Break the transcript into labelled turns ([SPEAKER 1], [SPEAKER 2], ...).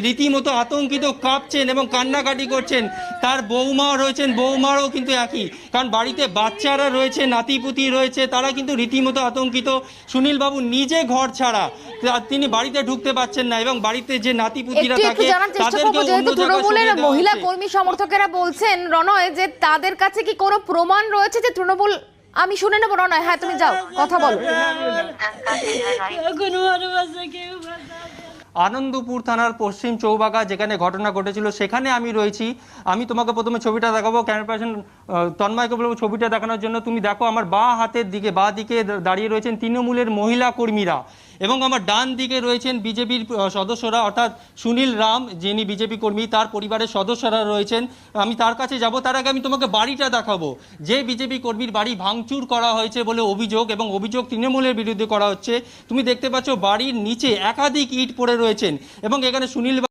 [SPEAKER 1] রীতিমতো আতঙ্কিত, কাঁপছেন এবং কান্নাকাটি করছেন। তার বৌমাও রয়েছেন, বৌমারও কিন্তু একই, কারণ বাড়িতে বাচ্চারা রয়েছে, নাতিপুতি রয়েছে, তারা কিন্তু রীতিমতো আতঙ্কিত। সুনীল বাবু নিজে ঘর ছাড়া, তিনি বাড়িতে ঢুকতে পারছেন না এবং বাড়িতে যে নাতিপুতিরা থাকে তাদেরকে অন্য
[SPEAKER 2] তৃণমূলের মহিলা কর্মী সমর্থকেরা বলছেন রণয় যে তাদের কাছে কি কোনো প্রমাণ রয়েছে যে তৃণমূল, আমি শুনে নেবো রণয়, হ্যাঁ তুমি যাও কথা বলো।
[SPEAKER 1] আনন্দপুর থানার পশ্চিম চৌবাগা যেখানে ঘটনা ঘটেছিল সেখানে আমি রয়েছি। আমি তোমাকে প্রথমে ছবিটা দেখাবো, ক্যামেরা পার্সন তন্ময়কে বলবো ছবিটা দেখানোর জন্য। তুমি দেখো আমার বাঁ দিকে দাঁড়িয়ে রয়েছেন তৃণমূলের মহিলা কর্মীরা এবং আমার ডান দিকে রয়েছেন বিজেপির সদস্যরা, অর্থাৎ সুনীল রাম যিনি বিজেপি কর্মী তার পরিবারের সদস্যরা রয়েছেন। আমি তার কাছে যাব, তার আগে আমি তোমাকে বাড়িটা দেখাবো। যে বিজেপি কর্মীর বাড়ি ভাঙচুর করা হয়েছে বলে অভিযোগ এবং অভিযোগ তৃণমূলের বিরুদ্ধে করা হচ্ছে। তুমি দেখতে পাচ্ছ বাড়ির নিচে একাধিক ইট পড়ে রয়েছেন এবং এখানে সুনীল